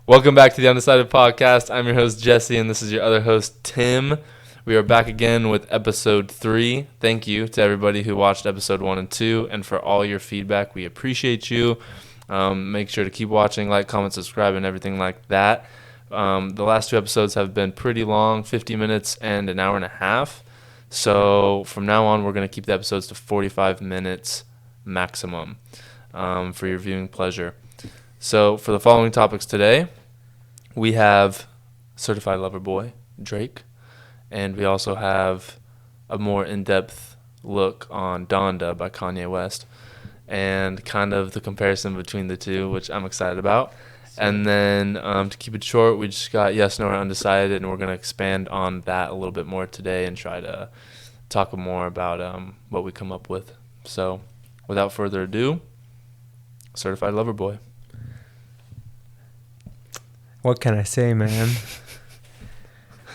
Welcome back to the Undecided podcast. I'm your host, Jesse, and this is your other host, Tim. We are back again with episode 3. Thank you to everybody who watched episode 1 and 2, and for all your feedback. We appreciate you. Make sure to keep watching, like, comment, subscribe, and everything like that. The last 2 episodes have been pretty long, 50 minutes and an hour and a half. So from now on, we're going to keep the episodes to 45 minutes maximum for your viewing pleasure. So for the following topics today, we have Certified Lover Boy, Drake, and we also have a more in-depth look on Donda by Kanye West and kind of the comparison between the two, which I'm excited about. And then to keep it short, we just got Yes, No, or Undecided, and we're going to expand on that a little bit more today and try to talk more about what we come up with. So without further ado, Certified Lover Boy. What can I say, man?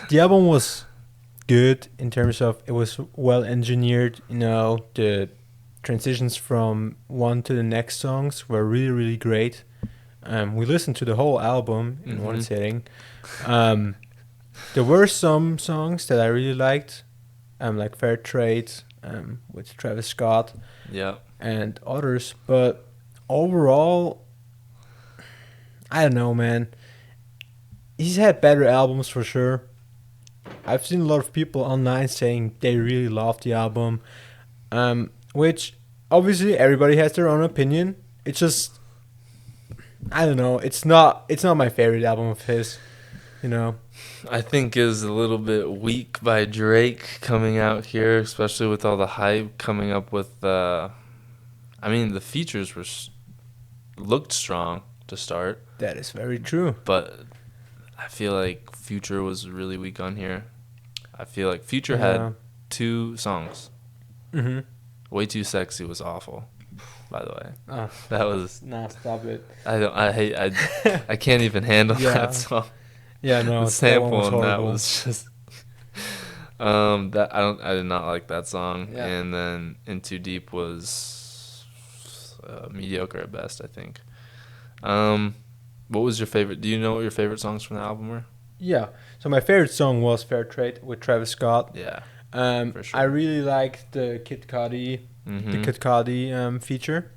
The album was good in terms of it was well engineered. You know, the transitions from one to the next songs were really, really great. We listened to the whole album in one sitting. There were some songs that I really liked, like Fair Trade with Travis Scott, and others. But overall, I don't know, man. He's had better albums for sure. I've seen a lot of people online saying they really love the album, which obviously everybody has their own opinion. It's just, I don't know. It's not my favorite album of his, you know. I think is a little bit weak by Drake coming out here, especially with all the hype coming up with. The features looked strong to start. That is very true. But I feel like Future was really weak on here. I feel like Future had 2 songs. Mm-hmm. Way Too Sexy was awful, by the way. That was... Nah, stop it. I can't even handle that song. Yeah, no. The sample on that was just... I did not like that song. Yeah. And then In Too Deep was mediocre at best, I think. What was your favorite? Do you know what your favorite songs from the album were? Yeah. So my favorite song was Fair Trade with Travis Scott. Yeah. For sure. I really liked the Kid Cudi feature,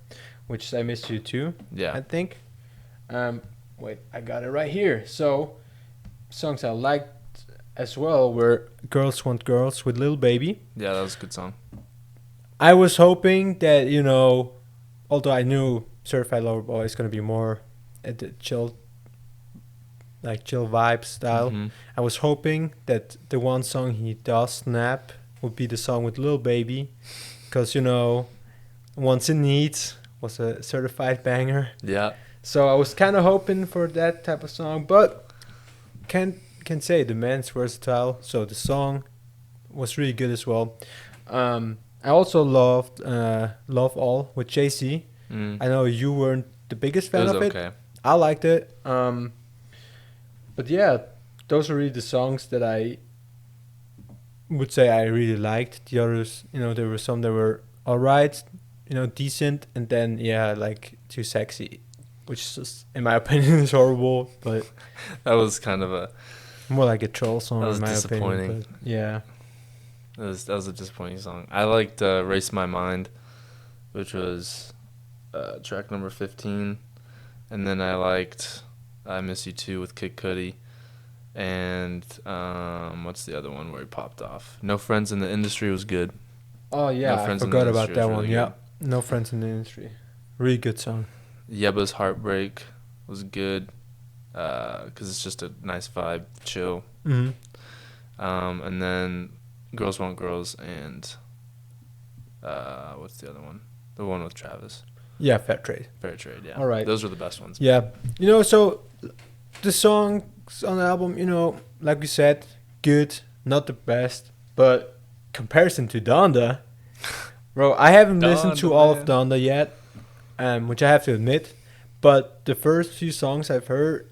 which is I Miss You Too. Yeah. I think. Wait, I got it right here. So songs I liked as well were Girls Want Girls with Lil Baby. Yeah, that was a good song. I was hoping that, you know, although I knew Certified Lover Boy is going to be more at the chill vibe style. I was hoping that the one song he does snap would be the song with Lil Baby, because, you know, Once in Need was a certified banger. Yeah. So I was kind of hoping for that type of song, but can say the man's versatile, so the song was really good as well. I also loved Love All with Jay-Z. I know you weren't the biggest fan of it. Okay. I liked it. But yeah, those are really the songs that I would say I really liked. The others, you know, there were some that were alright, you know, decent, and then like Too Sexy, which is just, in my opinion, is horrible. But that was kind of more like a troll song. That was in my disappointing. Opinion, but yeah, that was a disappointing song. I liked Race My Mind, which was track number 15. And then I liked I Miss You Too with Kid Cudi. And what's the other one where he popped off? No Friends in the Industry was good. Oh, yeah, I forgot about that one. Really yeah, No Friends in the Industry. Really good song. Yebba's Heartbreak was good because it's just a nice vibe, chill. Mm-hmm. And then Girls Want Girls and what's the other one? The one with Travis. Yeah, Fair Trade, yeah. All right. Those were the best ones. Yeah. You know, so the songs on the album, you know, like we said, good, not the best, but comparison to Donda, bro, I haven't listened to all of Donda yet, which I have to admit, but the first few songs I've heard,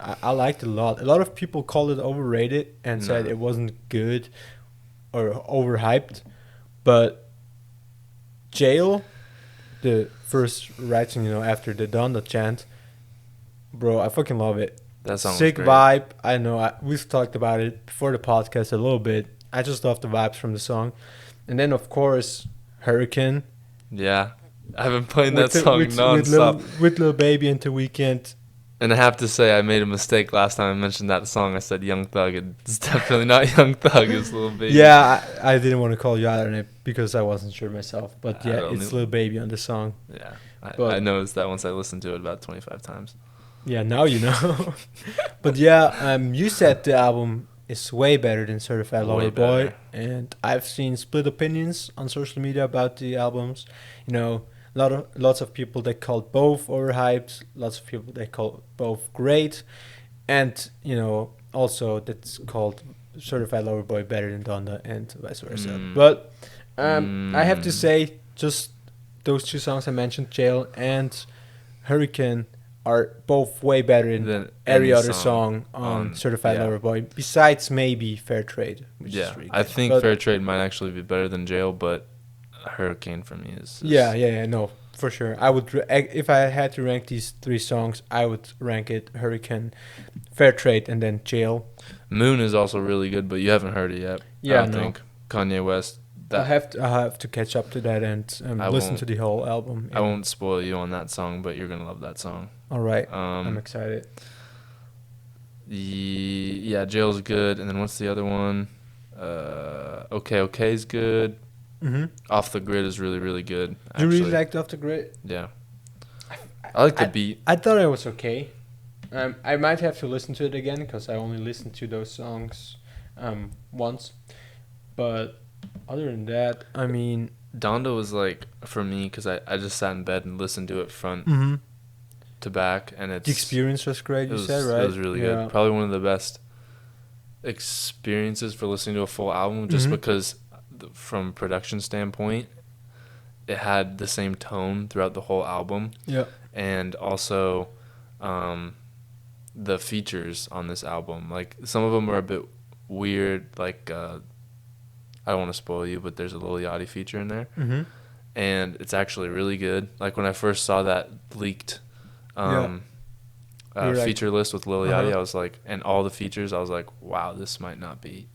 I liked it a lot. A lot of people called it overrated and said it wasn't good or overhyped, but Jail, the first writing, you know, after the Donda chant, Bro, I fucking love it. That song Sick was great. vibe. I know. We've talked about it before the podcast a little bit. I just love the vibes from the song. And then, of course, Hurricane. Yeah. I've been playing that song with nonstop. Lil Baby into Weekend. And I have to say, I made a mistake last time I mentioned that song. I said Young Thug. It's definitely not Young Thug. It's Lil Baby. Yeah, I didn't want to call you out on it because I wasn't sure myself. But yeah, it's know. Lil Baby on the song. Yeah. But I noticed that once I listened to it about 25 times. yeah, now you know. But yeah, you said the album is way better than Certified Way Lover Boy, better. and I've seen split opinions on social media about the albums. You know, lots of people that called both overhyped, lots of people that called both great, and you know also that's called Certified Lover Boy better than Donda and vice versa. But I have to say, just those two songs I mentioned, Jail and Hurricane, are both way better than every other song on Certified Lover Boy, besides maybe Fair Trade. Which is really I good. think But Fair Trade might actually be better than Jail, but Hurricane for me is yeah, no, for sure. I would if I had to rank these three songs, I would rank it Hurricane, Fair Trade, and then Jail. Moon is also really good, but you haven't heard it yet. Yeah, I don't think Kanye West. I have to catch up to that and listen to the whole album. I won't spoil you on that song, but you're gonna love that song. All right, I'm excited. Yeah, Jail's good, and then what's the other one? Okay is good. Mm-hmm. Off the Grid is really, really good. You really liked Off the Grid? Yeah. I like the beat. I thought it was okay. I might have to listen to it again because I only listened to those songs once. But other than that, I mean... Donda was like, for me, because I just sat in bed and listened to it front to back. And it's... The experience was great, you said, right? It was really good. Probably one of the best experiences for listening to a full album just because from a production standpoint, it had the same tone throughout the whole album. Yeah. And also the features on this album, like some of them were a bit weird, like I don't want to spoil you, but there's a Lil Yachty feature in there, and it's actually really good. Like when I first saw that leaked feature list with Lil Yachty, I was like, and all the features, I was like, wow, this might be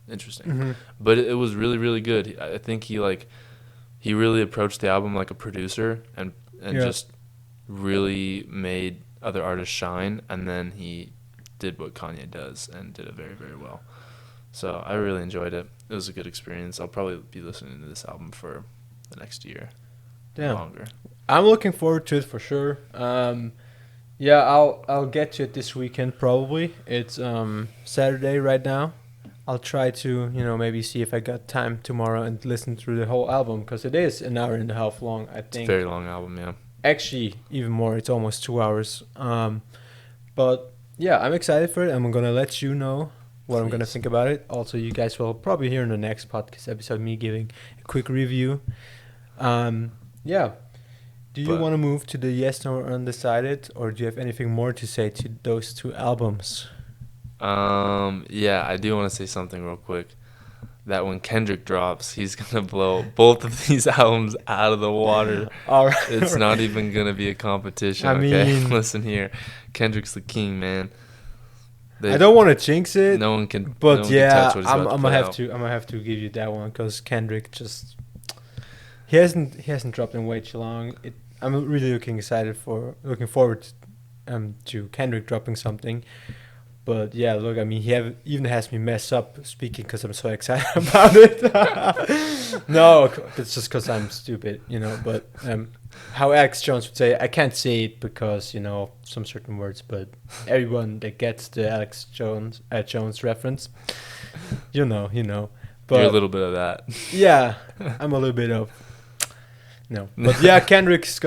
interesting. But it was really, really good. I think he really approached the album like a producer and just really made other artists shine, and then he did what Kanye does and did it very, very well. So I really enjoyed it. It was a good experience. I'll probably be listening to this album for the next year. Longer. I'm looking forward to it for sure. Yeah, I'll get to it this weekend probably. It's Saturday right now. I'll try to, maybe see if I got time tomorrow and listen through the whole album, because it is an hour and a half long, I think. It's a very long album, yeah. Actually, even more. It's almost 2 hours. But yeah, I'm excited for it. I'm going to let you know what I'm going to think about it. Also, you guys will probably hear in the next podcast episode me giving a quick review. Yeah. Do you want to move to the Yes, No, or Undecided, or do you have anything more to say to those two albums? Yeah, I do want to say something real quick. That when Kendrick drops, he's going to blow both of these albums out of the water. All right. It's not even going to be a competition, okay? Listen here. Kendrick's the king, man. I don't want to jinx it. No one can. But no one yeah, can touch what he's I'm about gonna have to give you that one, because Kendrick just he hasn't dropped in way too long. I'm really looking forward to Kendrick dropping something. But yeah, look, I mean, he even has me mess up speaking because I'm so excited about it. No, it's just because I'm stupid, But how Alex Jones would say, I can't say it because, some certain words, but everyone that gets the Alex Jones reference, you know. But you're a little bit of that. Yeah, I'm a little bit of. No. But yeah, Kendrick's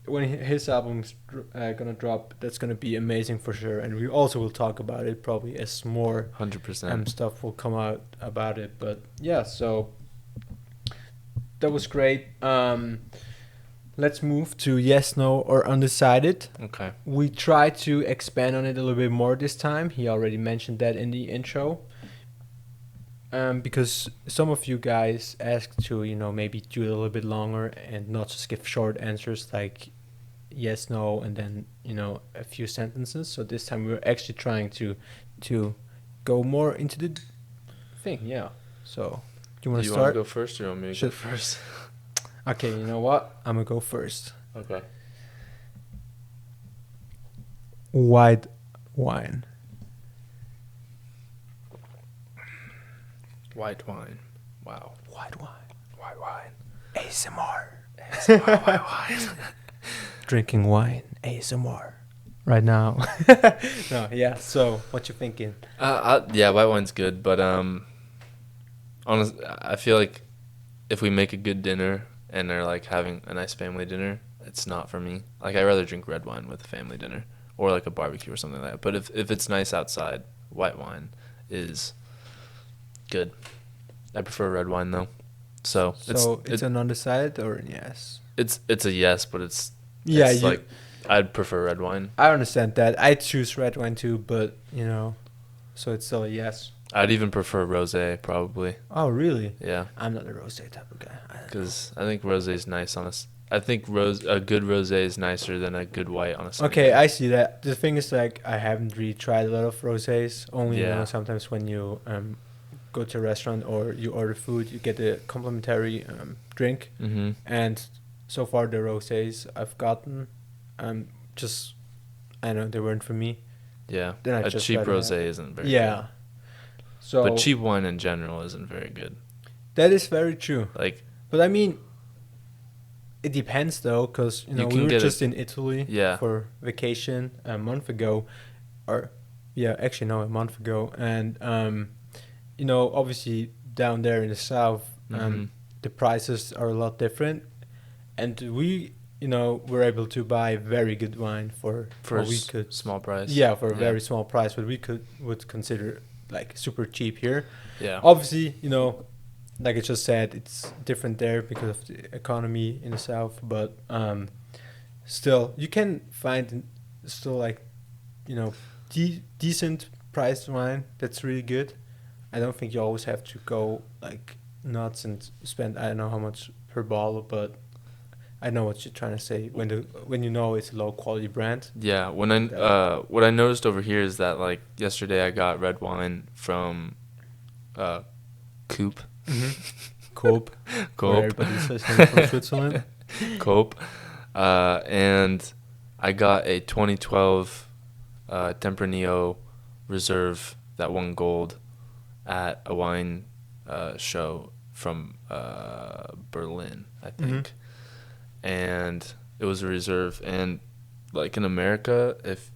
when his album's gonna drop, that's gonna be amazing for sure, and we also will talk about it probably as more 100% stuff will come out about it. But yeah, so that was great. Let's move to Yes, No, or Undecided. Okay. We try to expand on it a little bit more this time. He already mentioned that in the intro. Because some of you guys asked to, maybe do it a little bit longer and not just give short answers like yes, no, and then a few sentences. So this time we're actually trying to go more into the thing. Yeah. So do you want to start? You want to go first, or you want me to go first? Okay. You know what? I'm gonna go first. Okay. White wine. White wine. Wow. White wine. White wine. ASMR. White wine. Drinking wine. ASMR. Right now. No. Yeah. So what you thinking? Yeah, white wine's good, but honestly, I feel like if we make a good dinner and are like having a nice family dinner, it's not for me. Like, I'd rather drink red wine with a family dinner or like a barbecue or something like that. But if it's nice outside, white wine is good. I prefer red wine though. So it's an undecided or an yes? It's a yes, but it's like I'd prefer red wine. I understand that. I choose red wine too, but so it's still a yes. I'd even prefer rosé probably. Oh really? Yeah. I'm not a rosé type of guy. Because I think rosé is nice on us. I think a good rosé is nicer than a good white on a Sunday. Okay, I see that. The thing is, like, I haven't really tried a lot of rosés. Only sometimes when you go to a restaurant or you order food, you get a complimentary drink. Mm-hmm. And so far the rosés I've gotten, just I know they weren't for me. Yeah, then a cheap rosé isn't very good. Yeah. So, but cheap wine in general isn't very good. That is very true. Like, but I mean, it depends though, because we were just in Italy for vacation a month ago, a month ago, and obviously down there in the south, the prices are a lot different, and we were able to buy very good wine for small price. Yeah, for a very small price, what we would consider like super cheap here. Yeah. Obviously, like I just said, it's different there because of the economy in the south, but still you can find still like decent priced wine that's really good. I don't think you always have to go like nuts and spend I don't know how much per bottle, but I know what you're trying to say when it's a low quality brand. Yeah, what I noticed over here is that like yesterday I got red wine from Coop. Mm-hmm. Coop. Everybody's listening from Switzerland. Coop. And I got a 2012 Tempranillo Reserve that won gold at a wine show from Berlin, I think. Mm-hmm. And it was a reserve. And like in America, if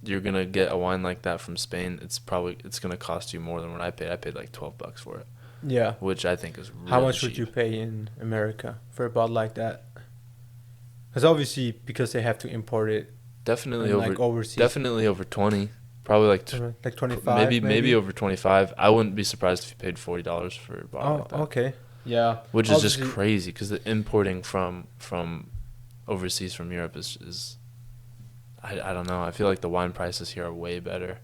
you're gonna get a wine like that from Spain, it's gonna cost you more than what I paid. I paid like $12 for it. Yeah, which I think is really How much cheap. Would you pay in America for a bottle like that? Because obviously, because they have to import it. Definitely overseas. Definitely over 20. Probably like 25. Maybe over 25. I wouldn't be surprised if you paid $40 for a bottle like that. Okay. Yeah. Which is just crazy because the importing from overseas from Europe is I don't know. I feel like the wine prices here are way better.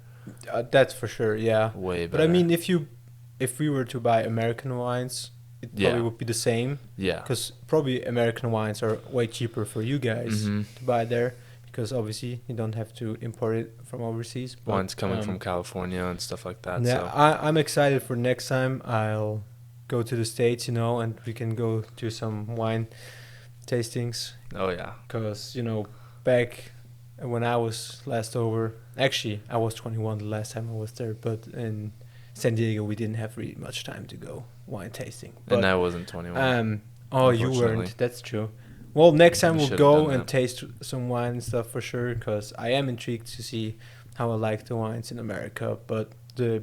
That's for sure. Yeah. Way better. But I mean, if we were to buy American wines, it probably would be the same. Yeah. Because probably American wines are way cheaper for you guys to buy there. Because obviously you don't have to import it from overseas. But, wine's coming from California and stuff like that. Yeah, so. I'm excited for next time. I'll go to the States, and we can go to some wine tastings. Oh yeah. Because back when I was last over, actually I was 21 the last time I was there, but in San Diego we didn't have really much time to go wine tasting. But, and I wasn't 21. Oh, you weren't. That's true. Well, next time we'll go and that. taste some wine and stuff for sure, because I am intrigued to see how I like the wines in America. But the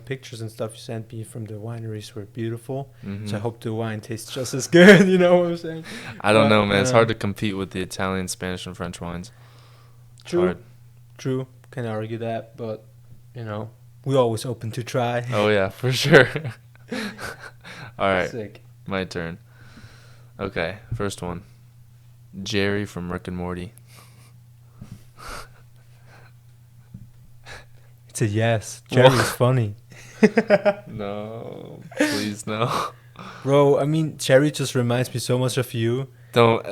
pictures and stuff you sent me from the wineries were beautiful. Mm-hmm. So I hope the wine tastes just as good. You know what I'm saying? I don't know, man. It's hard to compete with the Italian, Spanish, and French wines. True. Can argue that, but we're always open to try. Oh yeah, for sure. All right, Sick. My turn. Okay, first one. Jerry from Rick and Morty. It's a yes. Jerry's funny. No, please no. Bro, I mean, Jerry just reminds me so much of you. Don't.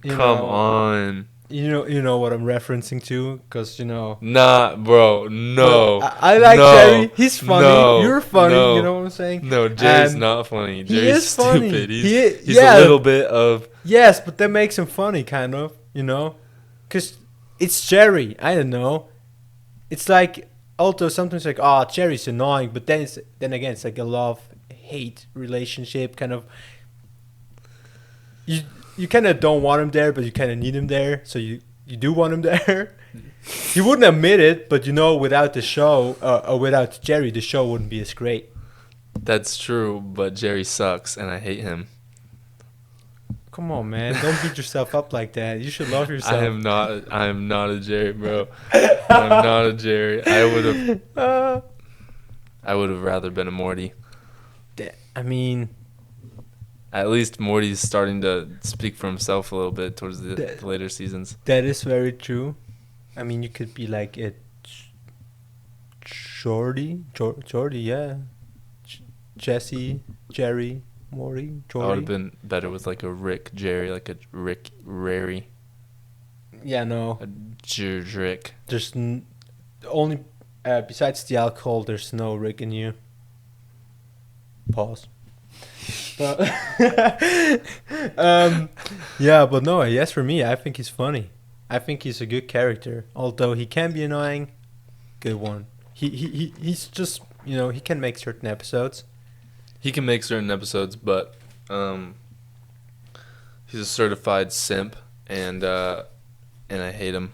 Come on. You know what I'm referencing to, because Nah, bro, no. I like no, Jerry. He's funny. No, You're funny. no. You know what I'm saying? No, Jerry's And not funny. he Jerry's is funny. stupid. He's Yeah. a little bit of. Yes, but that makes him funny, kind of. Because it's Jerry. I don't know. It's like, although sometimes like, oh, Jerry's annoying, but then again it's like a love-hate relationship, kind of. You kind of don't want him there, but you kind of need him there, so you do want him there. He wouldn't admit it, but without the show, or without Jerry, the show wouldn't be as great. That's true, but Jerry sucks, and I hate him. Come on, man! Don't beat yourself up like that. You should love yourself. I am not a Jerry, bro. I'm not a Jerry. I would have rather been a Morty. I mean, at least Morty's starting to speak for himself a little bit towards the later seasons. That is very true. I mean, you could be like a Jordy, yeah. Jesse, Jerry, Morty, Jordy. I would have been better with like a Rick Jerry, like a Rick Rary. Yeah, no. A Rick. There's only, besides the alcohol, there's no Rick in you. Pause. But yeah, but no, yes, for me, I think he's funny. I think he's a good character. Although he can be annoying, good one. He's just, he can make certain episodes. He can make certain episodes, but he's a certified simp, and I hate him.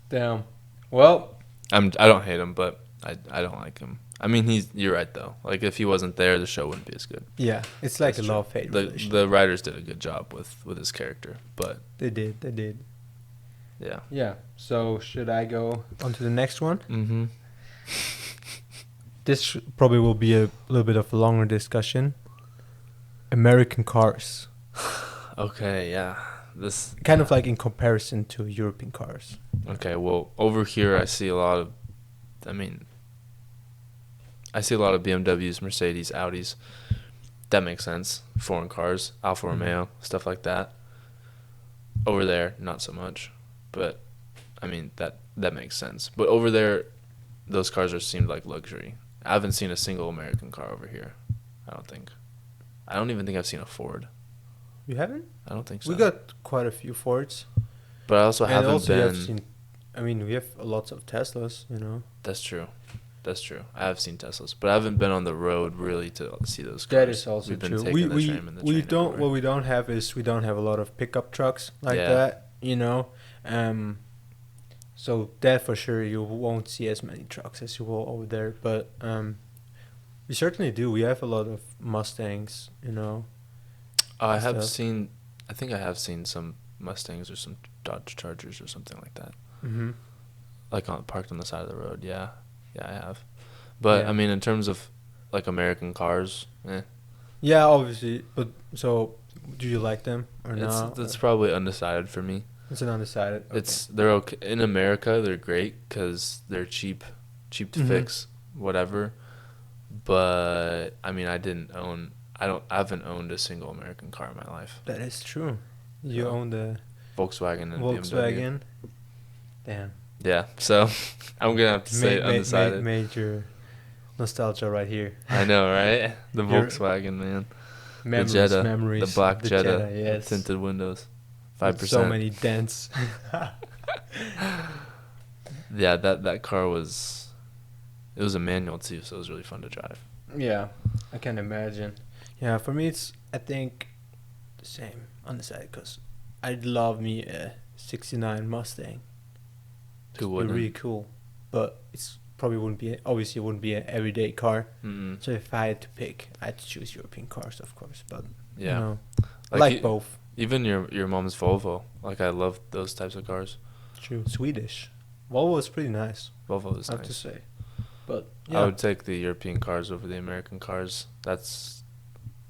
Damn. Well, I don't hate him, but I don't like him. I mean, you're right though. Like if he wasn't there, the show wouldn't be as good. Yeah, it's like That's a love-hate relationship. The writers did a good job with his character, but they did. Yeah. Yeah. So should I go on to the next one? Mm-hmm. This probably will be a little bit of a longer discussion. American cars. Okay, yeah. This kind of like in comparison to European cars. Okay, well, over here I see a lot of BMWs, Mercedes, Audis. That makes sense. Foreign cars, Alfa Romeo, stuff like that. Over there, not so much. But I mean that makes sense. But over there, those cars are seemed like luxury. I haven't seen a single American car over here. I don't even think I've seen a Ford. You haven't? I don't think so. We got quite a few Fords. But I also haven't been. We have lots of Teslas, That's true. I have seen Teslas, but I haven't been on the road really to see those cars. That is also We've been true. taking the train and the train everywhere. What we don't have is we don't have a lot of pickup trucks like that, So that for sure you won't see as many trucks as you will over there, but we certainly do. We have a lot of Mustangs, I think I have seen some Mustangs or some Dodge Chargers or something like that. Mm-hmm. Like parked on the side of the road. Yeah, I have. But I mean, in terms of like American cars, Yeah, obviously. But so, do you like them or not? It's probably undecided for me. It's an undecided. Okay. They're okay in America. They're great because they're cheap to fix, whatever. But I mean, I haven't owned a single American car in my life. That is true. You own the Volkswagen and Volkswagen. BMW. Damn. Yeah, so I'm gonna have to say undecided. Major nostalgia right here. I know, right? The Volkswagen, man. Memories, the Jetta, memories. the black Jetta, yes. tinted windows, 5%. So many dents. Yeah, that car was. It was a manual too, so it was really fun to drive. Yeah, I can imagine. Yeah, for me it's I think the same undecided because I'd love me a '69 Mustang. Who wouldn't? Really cool, but it's probably wouldn't be an everyday car. Mm-mm. So if I had to pick, I'd choose European cars, of course. But yeah, I like both. Even your mom's Volvo, like I love those types of cars. True, Swedish. Volvo is pretty nice. Volvo is I nice. have to say, but yeah. I would take the European cars over the American cars. That's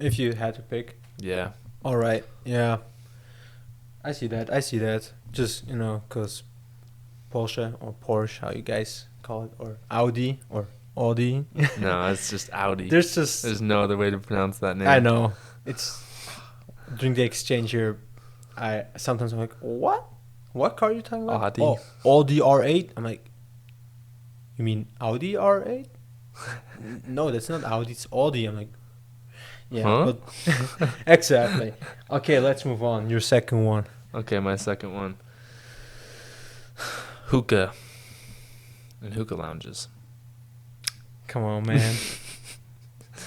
if you had to pick. Yeah. All right. Yeah. I see that. Just because Porsche or Porsche, how you guys call it, or Audi or Audi. No, it's just Audi. There's no other way to pronounce that name. I know. It's during the exchange here, I sometimes I'm like, what car are you talking about? Audi. Oh, Audi R8. I'm like, you mean Audi R8? No, that's not Audi. It's Audi. I'm like, yeah, Huh? but exactly. Okay, let's move on. Your second one. Okay, my second one. Hookah and hookah lounges. Come on, man.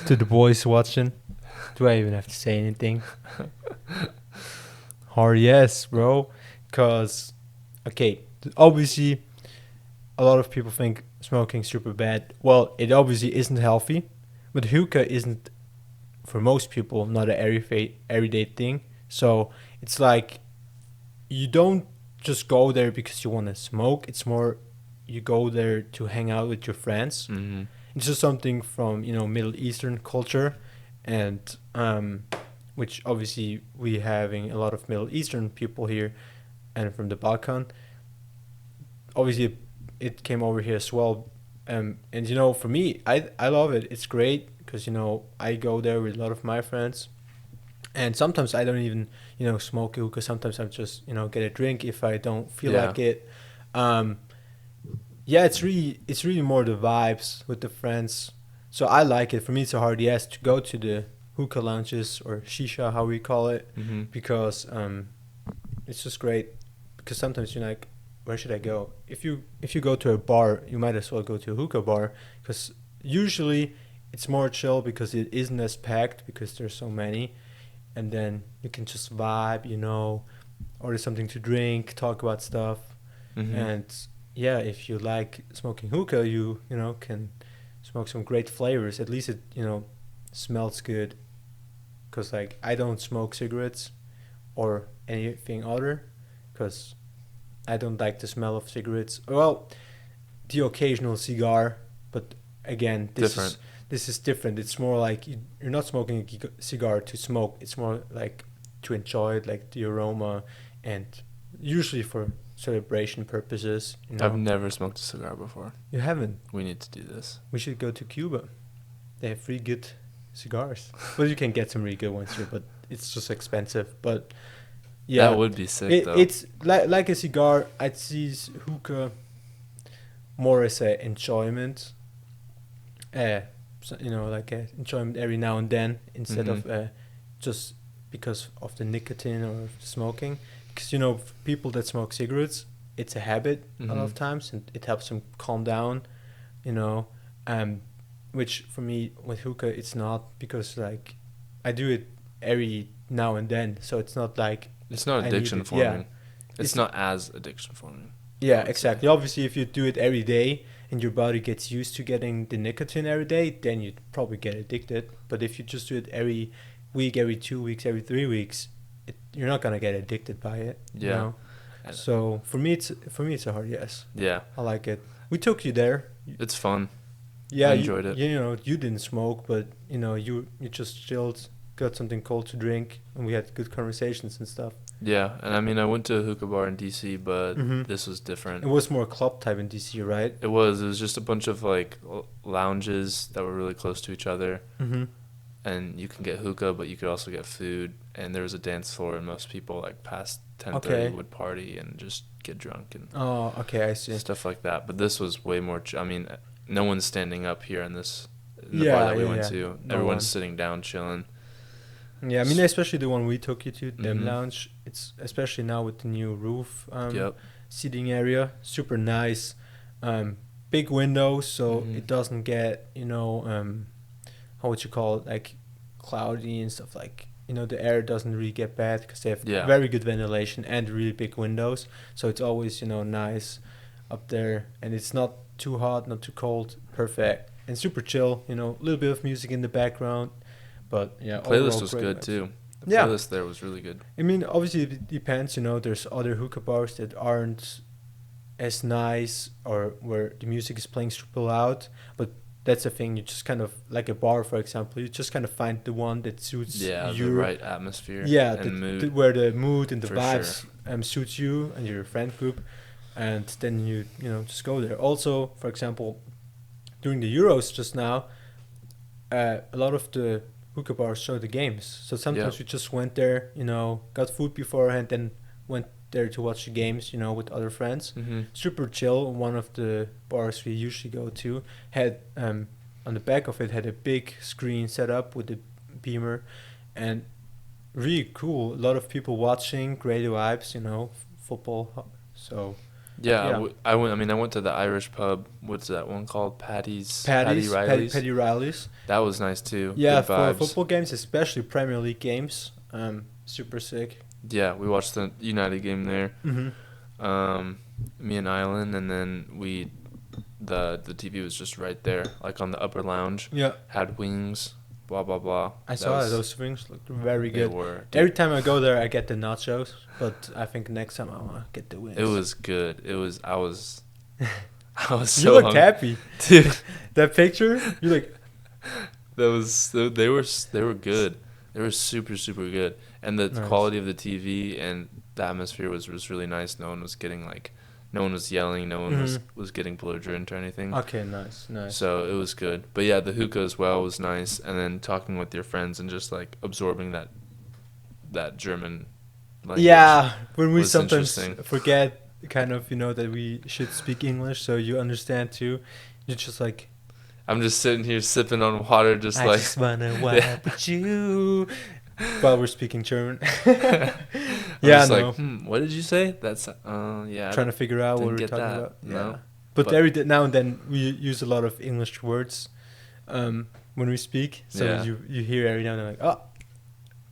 To the boys watching, do I even have to say anything? Hard yes, bro. Because, okay, obviously, a lot of people think smoking's super bad. Well, it obviously isn't healthy, but hookah isn't, for most people, not an everyday thing. So it's like you don't just go there because you want to smoke. It's more you go there to hang out with your friends. Mm-hmm. It's just something from Middle Eastern culture, and which obviously we having a lot of Middle Eastern people here, and from the Balkan. Obviously, it came over here as well, and for me, I love it. It's great because I go there with a lot of my friends, and sometimes I don't even smoke hookah. Sometimes I just get a drink if I don't feel like it. Yeah, it's really more the vibes with the friends. So I like it. For me, it's a hard yes to go to the hookah lounges or shisha, how we call it, Mm-hmm. because it's just great. Because sometimes you're like, where should I go? If you go to a bar, you might as well go to a hookah bar, because usually it's more chill because it isn't as packed because there's so many, and then you can just vibe, order something to drink, talk about stuff, Mm-hmm. and yeah, if you like smoking hookah, you can smoke some great flavors. At least it smells good. Cause like I don't smoke cigarettes or anything other, cause I don't like the smell of cigarettes. Well, the occasional cigar, but again, this is different. It's more like you're not smoking a cigar to smoke. It's more like to enjoy it, like the aroma, and usually for celebration purposes. I've never smoked a cigar before. You haven't? We need to do this. We should go to Cuba. They have really good cigars. Well, you can get some really good ones here, but it's just expensive. But yeah, that would be sick, though. It's like a cigar. I'd see hookah more as a enjoyment. So, like a enjoyment every now and then instead Mm-hmm. of just because of the nicotine or smoking. Because for people that smoke cigarettes, it's a habit a lot of times, and it helps them calm down. Which for me with hookah it's not, because like I do it every now and then, so it's not like It's not I addiction need it. forming. Yeah. It's not as addiction forming. Yeah, would exactly. say. Obviously, if you do it every day and your body gets used to getting the nicotine every day, then you'd probably get addicted. But if you just do it every week, every 2 weeks, every 3 weeks, you're not gonna get addicted by it. Yeah. So for me, it's a hard yes. Yeah. I like it. We took you there. It's fun. Yeah, I enjoyed it. You didn't smoke, but you just chilled, got something cold to drink, and we had good conversations and stuff. Yeah, and I mean, I went to a hookah bar in DC, but Mhm. this was different. It was more club type in DC, right? It was just a bunch of like lounges that were really close to each other, Mm-hmm. and you can get hookah, but you could also get food. And there was a dance floor, and most people like past 10:30 Okay. would party and just get drunk and Oh, okay, I see. stuff like that. But this was way more. I mean, no one's standing up here in the Yeah, bar that we yeah, went yeah. to. No Everyone's one. sitting down, chilling. Yeah, I mean, especially the one we took you to, Dem Mhm. Lounge. It's especially now with the new roof Yep. seating area, super nice. Big windows, so Mhm. it doesn't get how would you call it, like cloudy and stuff. Like the air doesn't really get bad because they have Yeah. very good ventilation and really big windows. So it's always nice up there, and it's not too hot, not too cold, perfect, and super chill. A little bit of music in the background. But yeah, Playlist overall was great good vibes. too. The Yeah. playlist there was really good. I mean, obviously it depends. There's other hookah bars that aren't as nice, or where the music is playing super loud. But that's the thing. You just kind of, like a bar, for example, you just kind of find the one that suits Yeah, you. the right atmosphere. Yeah, and mood. where the mood and the For vibes suits you and your friend group, and then you just go there. Also, for example, during the Euros just now, a lot of the hookah bars show the games. So sometimes Yeah. we just went there, got food beforehand, then went there to watch the games, with other friends. Mm-hmm. Super chill. One of the bars we usually go to had on the back of it had a big screen set up with a beamer, and really cool. A lot of people watching, great vibes, football. So Yeah, yeah. I went. I mean, I went to the Irish pub. What's that one called? Patty Paddy Riley's. Riley's. That was nice too. Yeah, Good for vibes. football games, especially Premier League games, super sick. Yeah, we watched the United game there. Mm-hmm. Me and Island, and then the TV was just right there, like on the upper lounge. Yeah, Had wings, blah blah blah. I saw that. Those wings looked very They good. were. Every time I go there, I get the nachos, but I think next time I wanna get the wings. It was good. It was. I was so. You looked hungry. happy, Dude. That picture, you like. They were good. They were super super good, and the Nice. quality of the TV and the atmosphere was really nice. No one was getting no one was yelling. No one was getting belligerent or anything. Okay, nice. So it was good. But yeah, the hookah as well was nice, and then talking with your friends and just like absorbing that German language. Yeah, when we was sometimes interesting. forget kind of that we should speak English, so you understand too. You're just like. I'm just sitting here sipping on water, just I like just wanna wipe with you while we're speaking German. I'm Yeah, just no. like, what did you say? That's yeah. Trying to figure out what didn't we're get talking that. about. No. Yeah. But But- every now and then we use a lot of English words when we speak. So Yeah. you hear every now and then like, oh,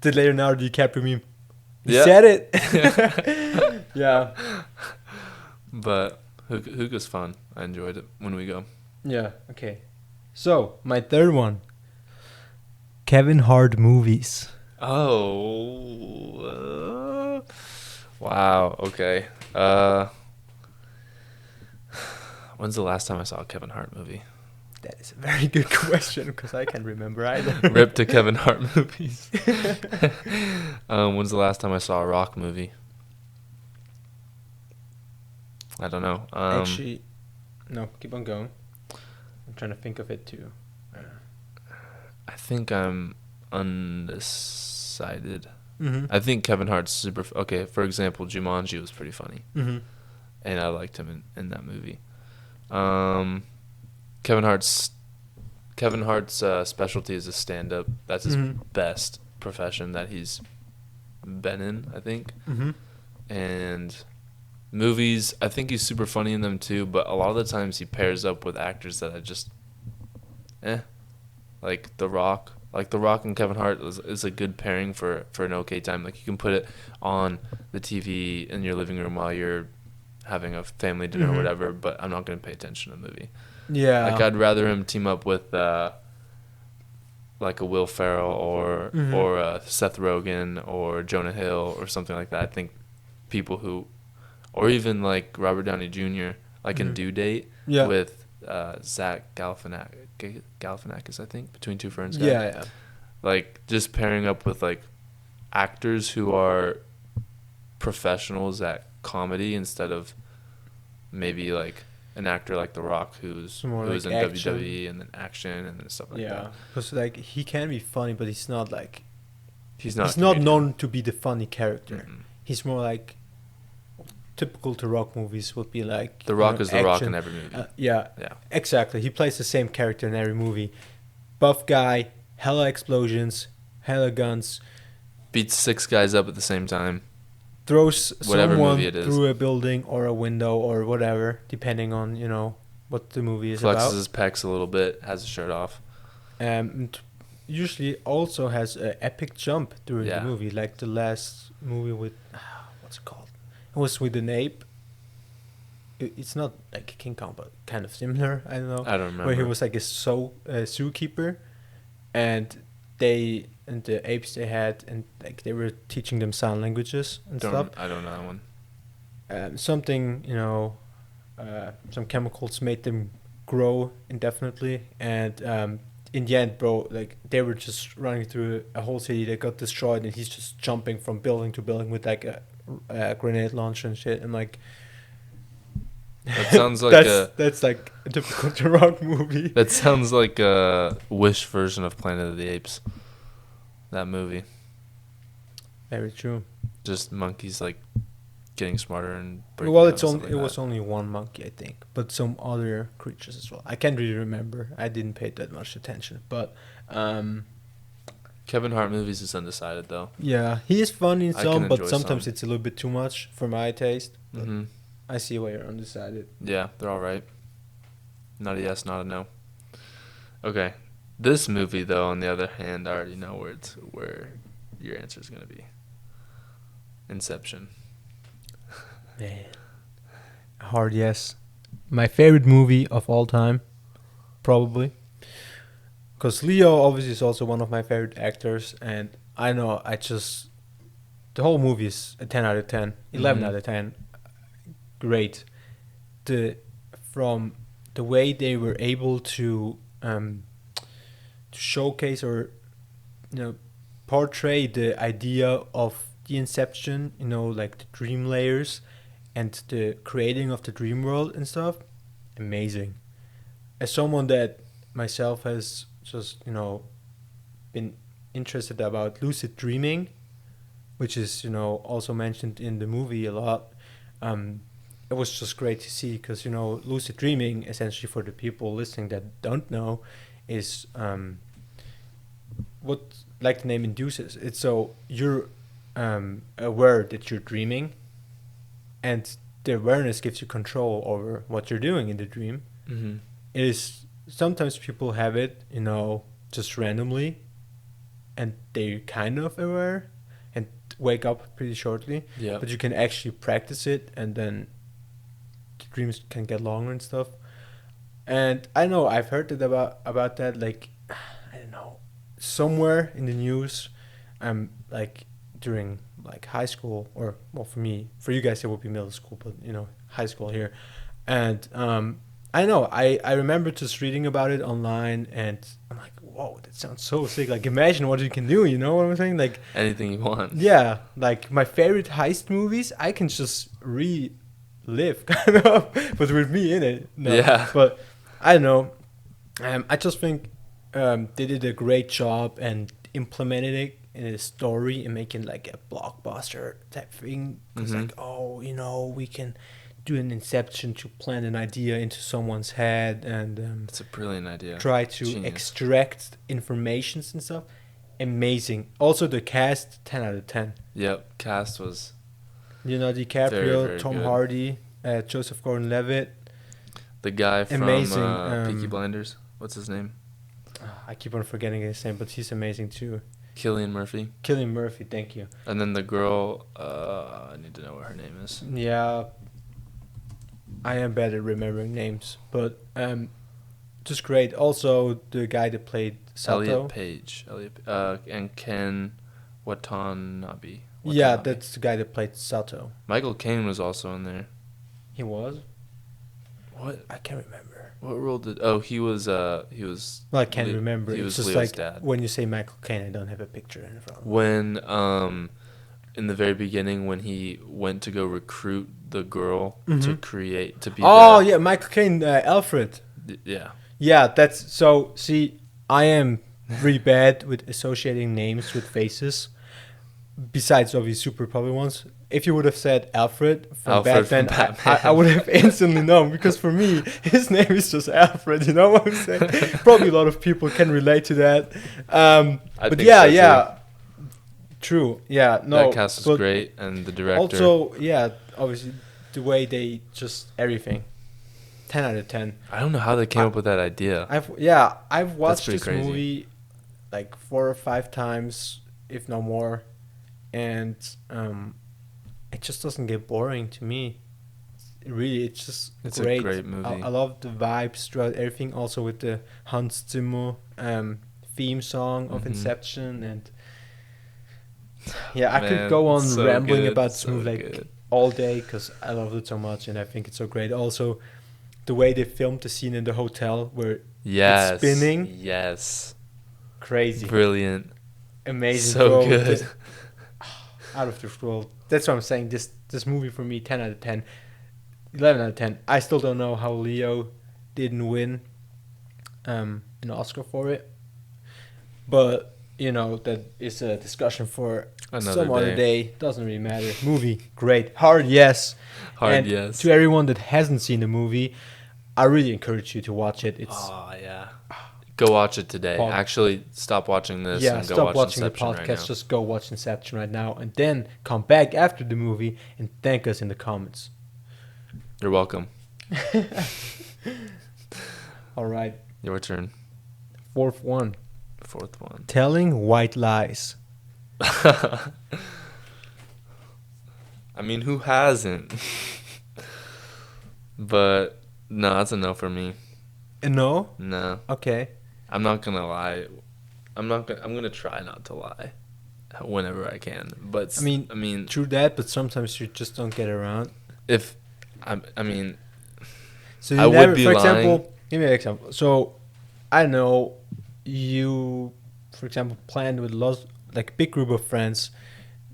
did Leonardo DiCaprio meme? He Yeah. said it. Yeah. But hookah's fun. I enjoyed it when we go. Yeah. Okay. So my third one. Kevin Hart movies. Oh. Wow. Okay. When's the last time I saw a Kevin Hart movie? That is a very good question because I can't remember either. Rip to Kevin Hart movies. When's the last time I saw a rock movie? I don't know. Actually, no. Keep on going. I'm trying to think of it too. I think I'm undecided. Mm-hmm. I think Kevin Hart's super. Okay, for example, Jumanji was pretty funny, Mm-hmm. and I liked him in that movie. Kevin Hart's specialty is a stand-up. That's his Mhm. best profession that he's been in, I think. Mm-hmm. And movies, I think he's super funny in them too. But a lot of the times he pairs up with actors that I just, like The Rock. Like The Rock and Kevin Hart is a good pairing for an okay time. Like you can put it on the TV in your living room while you're having a family dinner or Mhm. whatever. But I'm not gonna pay attention to the movie. Yeah. Like I'd rather him team up with like a Will Ferrell or Mhm. Seth Rogen or Jonah Hill or something like that. I think people who, or even like Robert Downey Jr. like in Mhm. Due Date Yeah. with Zach Galifianakis, I think, Between Two Ferns guy. Yeah. Like just pairing up with like actors who are professionals at comedy instead of maybe like an actor like The Rock who's More in like action. WWE and then action and then stuff like Yeah. that. Because like he can be funny, but he's not like He's not. he's not known to be the funny character. Mm-mm. He's more like typical to Rock movies would be like The Rock is The Rock action. in every movie. Yeah. Yeah. Exactly. He plays the same character in every movie. Buff guy, hella explosions, hella guns, Beats 6 guys up at the same time. throws Whatever someone movie it is. through a building or a window or whatever, depending on, what the movie is Flexes about. his pecs a little bit. Has his shirt off. And usually also has an epic jump during Yeah. the movie, like the last movie with what's it called? It was with an ape. It's not like King Kong, but kind of similar. I don't know. I don't remember. Where he was like a zookeeper, and the apes they had, and like they were teaching them sign languages and stuff. I don't know that one. Something some chemicals made them grow indefinitely, and in the end, bro, like they were just running through a whole city that got destroyed, and he's just jumping from building to building with like a grenade launcher and shit, and like That sounds like that's like a typical The Rock movie. that sounds like a Wish version of Planet of the Apes. that movie. Very true. Just monkeys like getting smarter and Well, down, stuff like it was that. only one monkey, I think, but some other creatures as well. I can't really remember. I didn't pay that much attention, but Kevin Hart movies is Undecided though. yeah, he is fun in I can some, but enjoy sometimes some. it's a little bit too much for my taste. But Hmm. I see why you're undecided. Yeah, they're all right. Not a yes, not a no. Okay, this movie though, on the other hand, I already know where your answer is gonna be. Inception. Man, hard yes. My favorite movie of all time, probably. Because Leo obviously is also one of my favorite actors, and I know the whole movie is a 10 out of 10, 11 Mhm. out of 10. Great. From the way they were able to showcase or portray the idea of the Inception, like the dream layers and the creating of the dream world and stuff, amazing. As someone that myself has just been interested about lucid dreaming, which is also mentioned in the movie a lot, it was just great to see, because lucid dreaming, essentially, for the people listening that don't know, is what, like the name induces, it's so you're aware that you're dreaming, and the awareness gives you control over what you're doing in the dream. Mm-hmm. It is sometimes people have it, just randomly, and they're kind of aware and wake up pretty shortly. Yeah. But you can actually practice it, and then the dreams can get longer and stuff. And I know I've heard it about that, like, I don't know, somewhere in the news, like during like high school, or well, for you guys it would be middle school, but high school here. And I know I remember just reading about it online, and I'm like, whoa, that sounds so sick. Like, imagine what you can do, you know what I'm saying? Like, Anything you want. yeah, like my favorite heist movies, I can just relive kind of, but with me in it. No, Yeah. but I don't know. I just think they did a great job and implemented it in a story and making like a blockbuster type thing. Because we can do an Inception to plant an idea into someone's head, and It's a brilliant idea. try to Genius. extract informations and stuff. Amazing. Also the cast, 10 out of 10. Yep. Cast was DiCaprio, very, very Tom good. Hardy, Joseph Gordon-Levitt. the guy from Amazing, Peaky Blinders. What's his name? I keep on forgetting his name, but he's amazing too. Cillian Murphy. Cillian Murphy, thank you. And then the girl, I need to know what her name is. Yeah, I am bad at remembering names, but just great. Also, the guy that played Sato. Elliot Page. And Ken Watanabe. Yeah, that's the guy that played Sato. Michael Caine was also in there. He was? What? I can't remember. What role did? Oh, he was. Well, I can't remember. He It's was just Leo's like dad. when you say Michael Caine, I don't have a picture in front of me. When in the very beginning, when he went to go recruit the girl to create to be. Oh yeah, Michael Caine, Alfred. Yeah. Yeah, that's so. See, I am really bad with associating names with faces. Besides, obviously, super popular ones. If you would have said Alfred from Batman, I would have instantly known, because for me, his name is just Alfred. You know what I'm saying? Probably a lot of people can relate to that. But think yeah, so, too. yeah, true. Yeah, no. That cast was but great, and the director. Also, yeah, obviously, the way they just everything. 10 out of 10. I don't know how they came up with that idea. I've watched pretty this crazy. movie like 4 or 5 times, if not more, and it just doesn't get boring to me. It's just It's great. a great movie. I love the vibes throughout everything. Also with the Hans Zimmer theme song of Inception, and yeah, I could Man, go on so rambling good, about this so movie good. all day, because I love it so much, and I think it's so great. Also, the way they filmed the scene in the hotel where Yes. it's spinning, Yes. crazy, Brilliant. amazing, So bro. good. Out of this world. That's what I'm saying. This movie for me, 10 out of 10, 11 out of 10. I still don't know how Leo didn't win an Oscar for it, but that is a discussion for Another some other day. day. Doesn't really matter. Movie, great. Hard, yes. Hard, And yes. to everyone that hasn't seen the movie, I really encourage you to watch it. It's yeah. Go watch it today. Pod- Actually, stop watching this and go stop watch watching Inception the right podcast. now. Just go watch Inception right now, and then come back after the movie and thank us in the comments. You're welcome. All right, Your turn. fourth one. Telling white lies. I mean, who hasn't? But no, that's a no for me. No. No, Okay. I'm not gonna lie. I'm gonna try not to lie whenever I can. But I mean, true that, but sometimes you just don't get around. if I mean, So you I would never, be for lying. example, give me an example. So I know you, for example, planned with lots, like a big group of friends.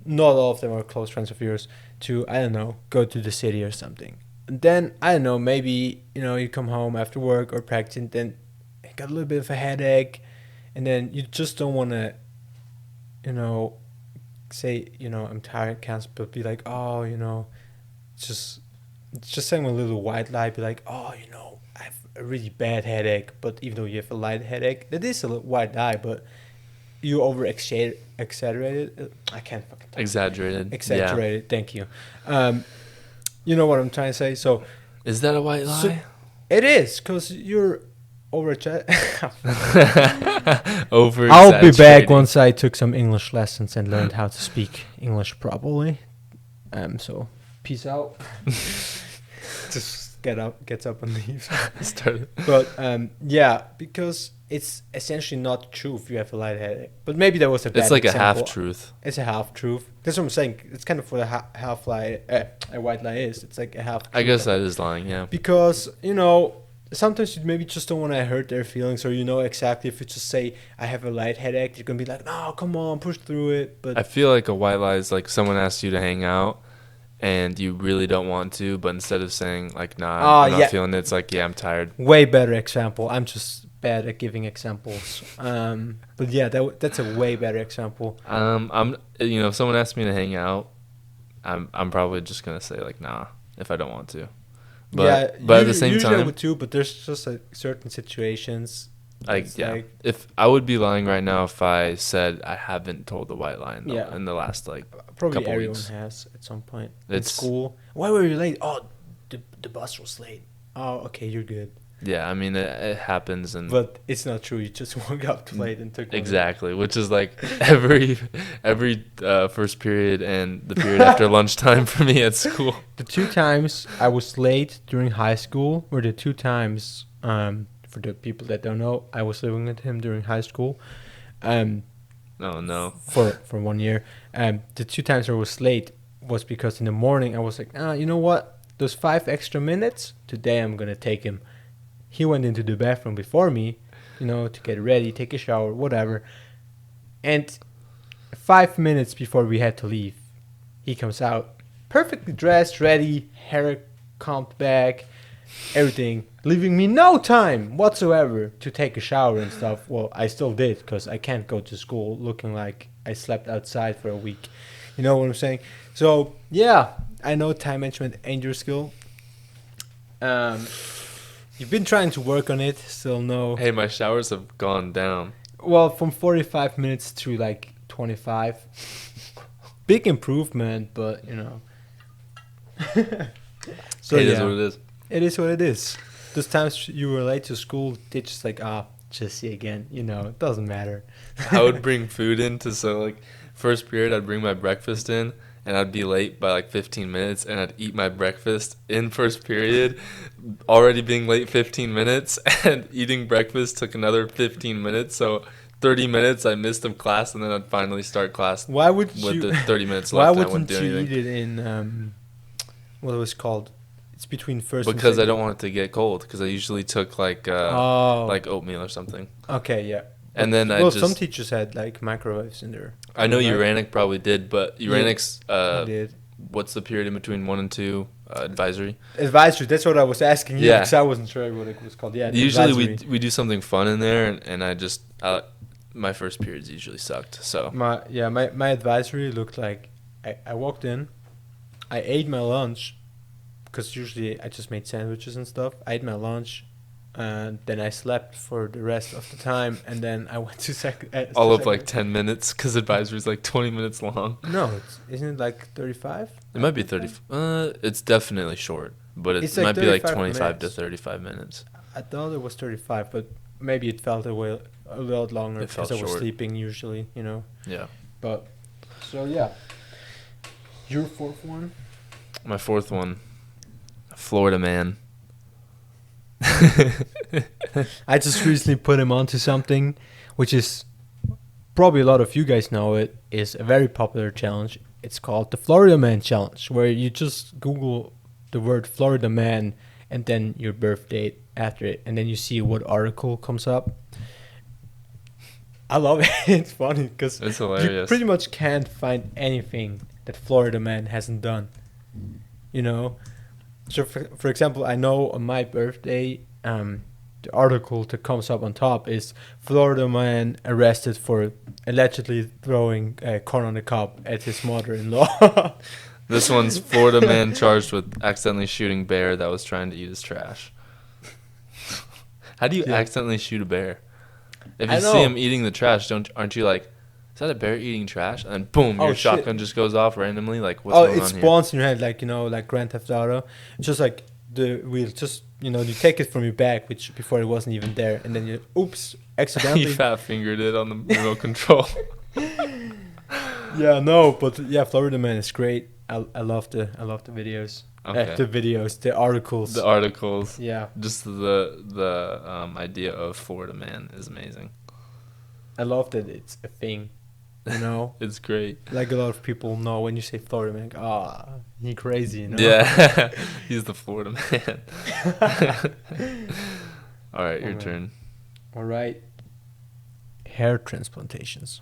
Not all of them are close friends of yours. To, I don't know, go to the city or something. And then I don't know, maybe you come home after work or practice, and then you got a little bit of a headache, and then you just don't want to, say I'm tired, cancel, but be like, oh, just saying a little white lie, be like, oh, I have a really bad headache, but even though you have a light headache, that is a white lie, but you exaggerated. I can't fucking talk. exaggerated. Exaggerated. Thank you. You know what I'm trying to say. So Yeah. Is that a white lie? So- it is because you're over. Over. I'll be back once I took some English lessons and learned how to speak English properly. So peace out. Just gets up and leaves. Started. But yeah, because it's essentially not true if you have a light headache. But maybe that was a bad It's like example. a half truth. It's a half truth. That's what I'm saying. It's kind of what a half lie, a white lie is. It's like a half. I guess that is lying. Yeah. Because sometimes you maybe just don't want to hurt their feelings, or exactly if you just say I have a light headache, you're gonna be like, no, come on, push through it. But I feel like a white lie is like someone asks you to hang out and you really don't want to, but instead of saying like, nah, I'm not feeling it, it's like, yeah, I'm tired. Way better example. I'm just bad at giving examples. But yeah, that's a way better example. If someone asks me to hang out, I'm probably just gonna say like, nah, if I don't want to. But at the same usually I time, would too, but there's just certain situations. if I would be lying right now if I said I haven't told the white lie in the last probably couple everyone weeks. has at some point in It's- school. Why were you late? Oh, the bus was late. Oh, okay, you're good. Yeah, I mean it happens, and But it's not true. You just woke up too late and took one. exactly, which is like every first period and the period after lunchtime for me at school. The 2 times I was late during high school were the 2 times. For the people that don't know, I was living with him during high school. Oh no. For 1 year. The 2 times I was late was because in the morning I was like, you know what? Those 5 extra minutes, today I'm gonna take him. He went into the bathroom before me, to get ready, take a shower, whatever. And 5 minutes before we had to leave, he comes out, perfectly dressed, ready, hair combed back, everything, leaving me no time whatsoever to take a shower and stuff. Well, I still did, because I can't go to school looking like I slept outside for a week. You know what I'm saying? So, yeah, I know time management ain't your skill. You've been trying to work on it, still no. Hey, my showers have gone down. Well, from 45 minutes to like 25. Big improvement, but So It yeah, is what it is. it is what it is. Those times you were late to school, they just like, just see again. It doesn't matter. I would bring food in first period I'd bring my breakfast in and I'd be late by like 15 minutes and I'd eat my breakfast in first period, already being late 15 minutes, and eating breakfast took another 15 minutes, so 30 minutes I missed of class, and then I'd finally start class Why would with you? the 30 minutes Why left. I wouldn't wouldn't do you anything. eat it in what it was called? It's between first. Because and I don't want it to get cold, because I usually took like oatmeal or something. Okay, yeah. And then some teachers had like microwaves in there. I know Uranic probably did, but Uranic's I did. what's the period in between 1 and 2 advisory? Advisory. That's what I was asking you, Yeah. because I wasn't sure what it was called. Yeah. Usually advisory. we do something fun in there, and I just my first periods usually sucked. So my advisory looked like I walked in, I ate my lunch, because usually I just made sandwiches and stuff. I ate my lunch, and then I slept for the rest of the time, and then I went to all of like 10 minutes, because advisory is like 20 minutes long. No, isn't it like 35? It might be 30. It's definitely short, but it like might be like 35 25 to minutes. 35 minutes. I thought it was 35, but maybe it felt a lot longer It felt because I was short. sleeping usually, you know. Yeah. But so yeah, your fourth one. My fourth one, Florida man. I just recently put him onto something, which is probably a lot of you guys know it, is a very popular challenge. It's called the Florida Man Challenge, where you just Google the word Florida Man and then your birth date after it, and then you see what article comes up. I love it. It's funny because It's you hilarious. pretty much can't find anything that Florida Man hasn't done. You know? So, for example, I know on my birthday, the article that comes up on top is Florida man arrested for allegedly throwing corn on the cob at his mother-in-law. This one's Florida man charged with accidentally shooting bear that was trying to eat his trash. How do you accidentally shoot a bear? If you see him eating the trash, aren't you like, is that a bear eating trash? And then boom, your shotgun just goes off randomly. Like, what's going on here? It spawns in your head, like, you know, like Grand Theft Auto. It's just like the wheel, just, you know, you take it from your back, which before it wasn't even there, and then you, oops, accidentally. You fat fingered it on the remote control. Yeah, no, but yeah, Florida Man is great. I love the videos. Okay. The articles. The articles. Yeah. Just the idea of Florida man is amazing. I love that it's a thing, you know? It's great. Like a lot of people know when you say Florida Man, like, he crazy, you know? Yeah. He's the Florida man. All right, your turn. All right. Hair transplantations.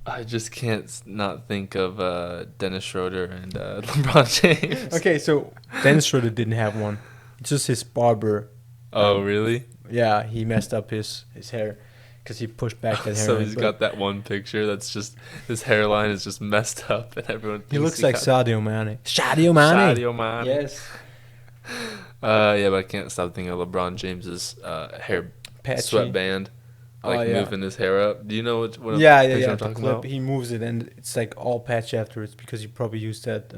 I just can't not think of Dennis Schroeder and LeBron James. Okay, so Dennis Schroeder didn't have one. It's just his barber. Oh, really? Yeah, he messed up his hair because he pushed back that hair. So he's got that one picture that's just, his hairline is just messed up and everyone thinks he looks like Sadio Mane. Sadio Mane. Sadio Mane. Yes. Yeah, but I can't stop thinking of LeBron James's hair sweatband. Like moving his hair up. Do you know what I'm the talking clip, about? he moves it and it's like all patchy afterwards because he probably used that.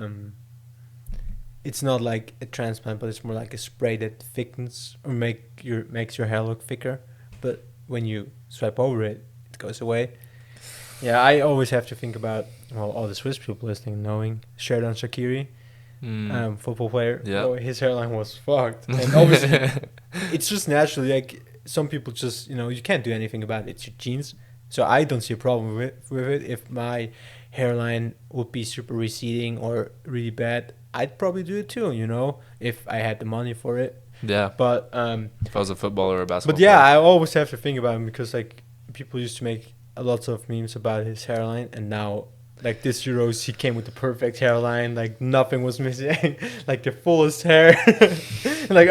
It's not like a transplant, but it's more like a spray that thickens or makes your hair look thicker. But when you swipe over it, it goes away. Yeah, I always have to think about all the Swiss people listening, knowing Sheridan Shaqiri, football player. Yeah, his hairline was fucked, and obviously it's just naturally like. Some people just, you know, you can't do anything about it. It's your genes. So I don't see a problem with it. If my hairline would be super receding or really bad, I'd probably do it too, you know, if I had the money for it. Yeah. But if I was a footballer or a basketball player. I always have to think about him because, like, people used to make lots of memes about his hairline, and now, like, this Euros, he came with the perfect hairline. Like, nothing was missing. Like, the fullest hair. Like,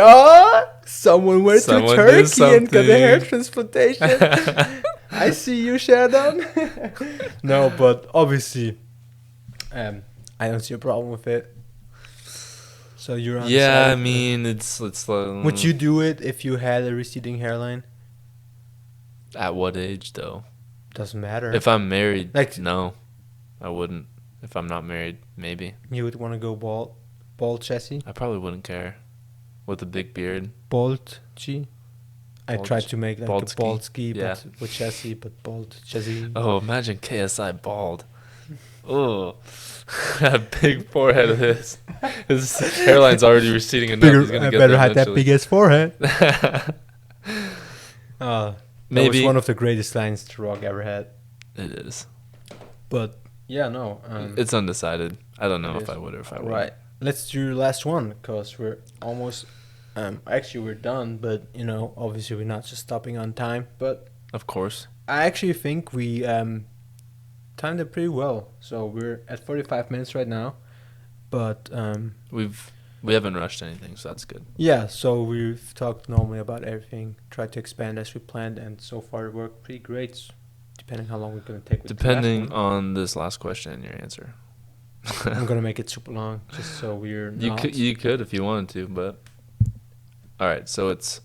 someone went to Turkey and got a hair transplantation. I see you, Sheridan. No, but obviously, I don't see a problem with it. So you're on. Yeah, I mean, it's. Would you do it if you had a receding hairline? At what age, though? Doesn't matter. If I'm married, like, no, I wouldn't. If I'm not married, maybe. You would want to go bald chessie? I probably wouldn't care. With a big beard. Bald G? I tried to make like a bald ski, yeah. but with chassis, but bald chassis. Oh, imagine KSI bald. Oh, that big forehead of his. His hairline's already receding enough. He's gonna get better there have that big ass forehead. Maybe. That was one of the greatest lines The Rock ever had. It is. But yeah, no. It's undecided. I don't know if I would or if I would. Right. Let's do the last one because we're almost. Actually, we're done, but you know, obviously, we're not just stopping on time. But of course, I actually think we timed it pretty well. So we're at 45 minutes right now, but we've We haven't rushed anything, so that's good. Yeah, so we've talked normally about everything, tried to expand as we planned, and so far it worked pretty great, depending how long we're going to take with Depending the last one. on this last question and your answer. I'm going to make it super long, just so we're not... You could if you wanted to, but... All right, so it's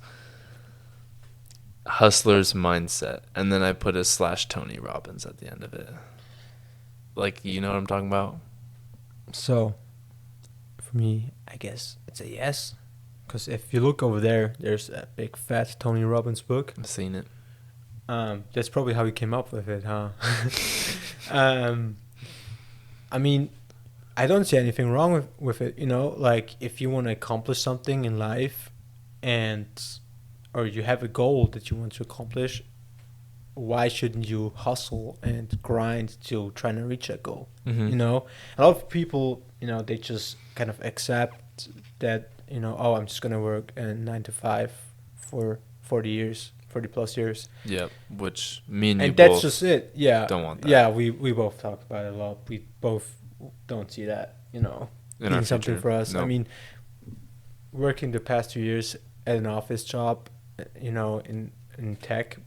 hustler's mindset, and then I put a / Tony Robbins at the end of it. Like, you know what I'm talking about? So, for me, I guess it's a yes. Because if you look over there, there's a big fat Tony Robbins book. I've seen it. That's probably how he came up with it, huh? I mean, I don't see anything wrong with it, you know? Like, if you want to accomplish something in life or you have a goal that you want to accomplish, why shouldn't you hustle and grind to try to reach that goal? Mm-hmm. You know, a lot of people, you know, they just kind of accept that, you know, oh, I'm just gonna work 9 to 5 for 40 plus years. Yeah, which me and you and that's both just it. Yeah, don't want that. Yeah, we both talk about it a lot. We both don't see that, you know, in being our something future. for us. Nope. I mean, working the past 2 years at an office job, you know, in tech,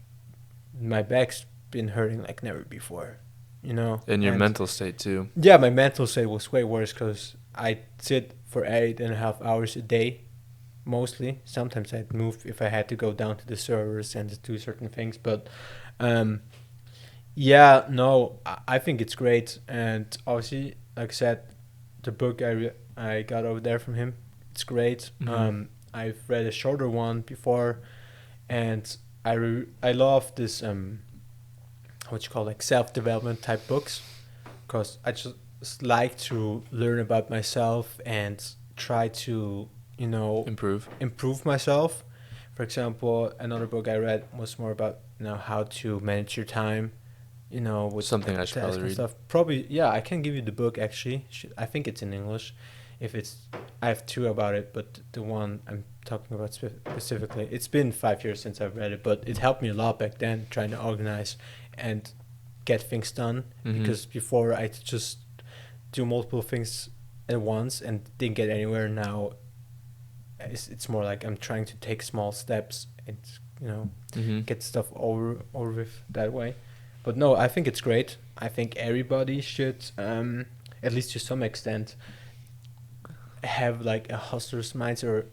my back's been hurting like never before, you know. And your mental state too. Yeah, my mental state was way worse because I sit for 8.5 hours a day, mostly. Sometimes I'd move if I had to go down to the servers and do certain things. But, yeah, no, I think it's great. And obviously, like I said, the book I got over there from him, it's great. Mm-hmm. I've read a shorter one before, and I love this what you call like self-development type books, because I just like to learn about myself and try to, you know, improve myself. For example, another book I read was more about, you know, how to manage your time, you know, with something I should probably read. Stuff. Probably, yeah, I can give you the book actually. I think it's in English. I have two about it, but the one I'm talking about specifically, it's been 5 years since I've read it, but it helped me a lot back then trying to organize and get things done. Mm-hmm. Because before I just do multiple things at once and didn't get anywhere. Now it's more like I'm trying to take small steps and, you know, mm-hmm. get stuff over with that way. But no, I think it's great. I think everybody should, at least to some extent, have like a hustler's mindset, or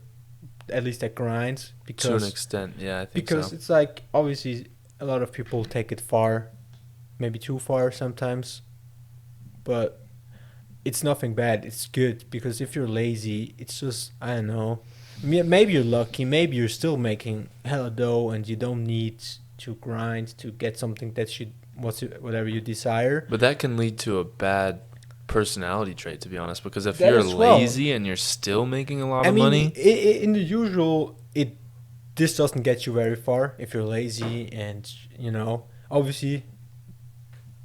at least a grind. Because, to an extent, yeah, I think because so. it's like, obviously a lot of people take it far, maybe too far sometimes, but it's nothing bad. It's good, because if you're lazy, it's just, I don't know, maybe you're lucky, maybe you're still making hella dough and you don't need to grind to get something that whatever you desire. But that can lead to a bad personality trait, to be honest, because if That you're as well. lazy and you're still making a lot of money, in the usual, this doesn't get you very far if you're lazy. And, you know, obviously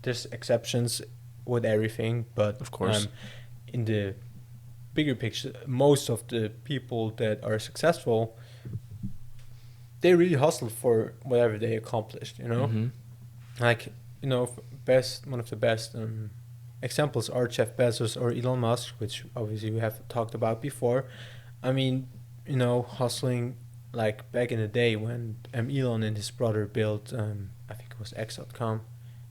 there's exceptions with everything, but of course, in the bigger picture, most of the people that are successful, they really hustle for whatever they accomplished, you know. mm-hmm. Like, you know, one of the best examples are Jeff Bezos or Elon Musk, which obviously we have talked about before. I mean, you know, hustling like back in the day when Elon and his brother built, I think it was X.com,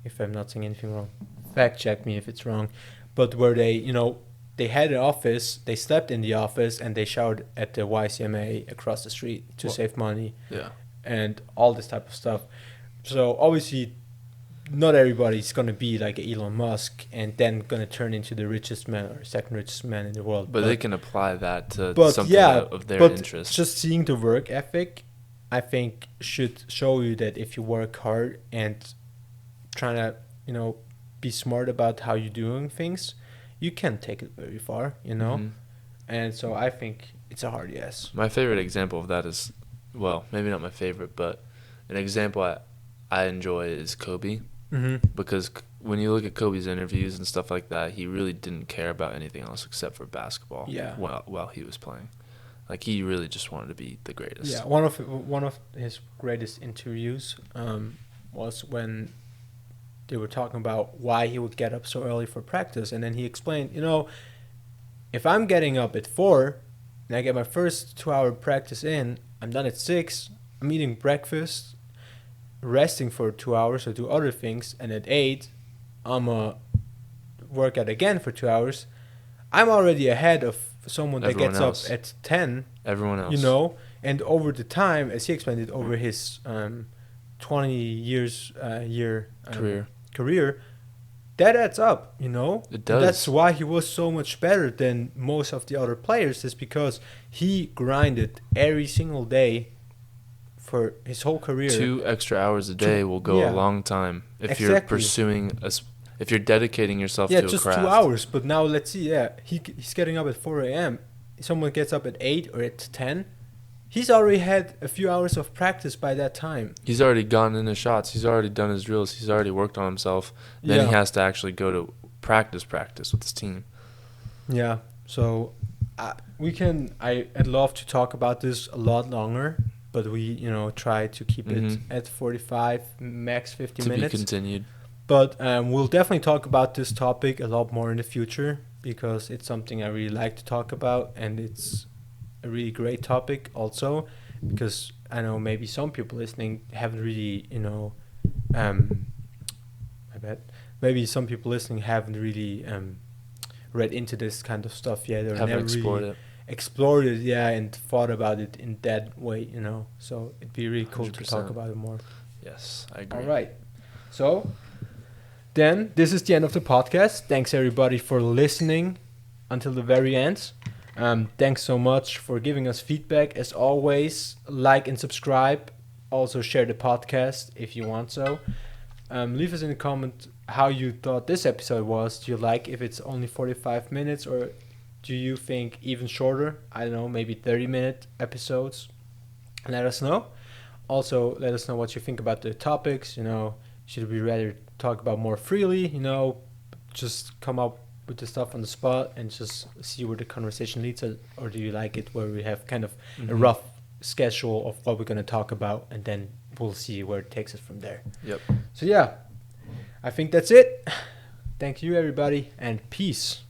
if I'm not saying anything wrong. Fact check me if it's wrong. But where they, you know, they had an office, they slept in the office, and they showered at the YCMA across the street to save money. Yeah. And all this type of stuff. So obviously, not everybody's going to be like Elon Musk and then going to turn into the richest man or second richest man in the world. But they can apply that to something of their interest. Just seeing the work ethic, I think, should show you that if you work hard and trying to, you know, be smart about how you're doing things, you can take it very far, you know. Mm-hmm. And so I think it's a hard yes. My favorite example of that is, well, maybe not my favorite, but an example I enjoy is Kobe. Mm-hmm. Because when you look at Kobe's interviews and stuff like that, he really didn't care about anything else except for basketball. Yeah. While he was playing, like, he really just wanted to be the greatest. Yeah. One of his greatest interviews was when they were talking about why he would get up so early for practice, and then he explained, you know, if I'm getting up at 4, and I get my first 2 hour practice in. I'm done at 6. I'm eating breakfast, resting for 2 hours or do other things, and at 8, I'm a workout again for 2 hours. I'm already ahead of someone that Everyone gets else. up at 10. Everyone else. You know, and over the time, as he explained it, over his 20 years career, that adds up, you know. It does. And that's why he was so much better than most of the other players, is because he grinded every single day for his whole career. 2 extra hours a day will go yeah. a long time if you're Exactly. pursuing if you're dedicating yourself Yeah, to a just craft. 2 hours. But now let's see. Yeah, he's getting up at 4 a.m. Someone gets up at 8 or at 10. He's already had a few hours of practice by that time. He's already gotten in his shots. He's already done his drills. He's already worked on himself. Then Yeah. he has to actually go to practice with his team. Yeah. So I'd love to talk about this a lot longer, but we try to keep it Mhm. at 45, max 50 To minutes. be continued. But we'll definitely talk about this topic a lot more in the future, because it's something I really like to talk about, and it's a really great topic also, because I know maybe some people listening haven't really, I bet maybe some people listening haven't really read into this kind of stuff yet, or Haven't never explored really it. explored it, yeah, and thought about it in that way, So it'd be really cool to 100%. talk about it more. Yes, I agree. All right. So then this is the end of the podcast. Thanks everybody for listening until the very end. Thanks so much for giving us feedback. As always, like and subscribe. Also share the podcast if you want so. Leave us in the comment how you thought this episode was. Do you like if it's only 45 minutes, or do you think even shorter? I don't know, maybe 30-minute episodes. Let us know. Also, let us know what you think about the topics. Should we rather talk about more freely? Just come up with the stuff on the spot and just see where the conversation leads us, or do you like it where we have kind of a rough schedule of what we're going to talk about, and then we'll see where it takes us from there. Yep. So yeah, I think that's it. Thank you everybody, and peace.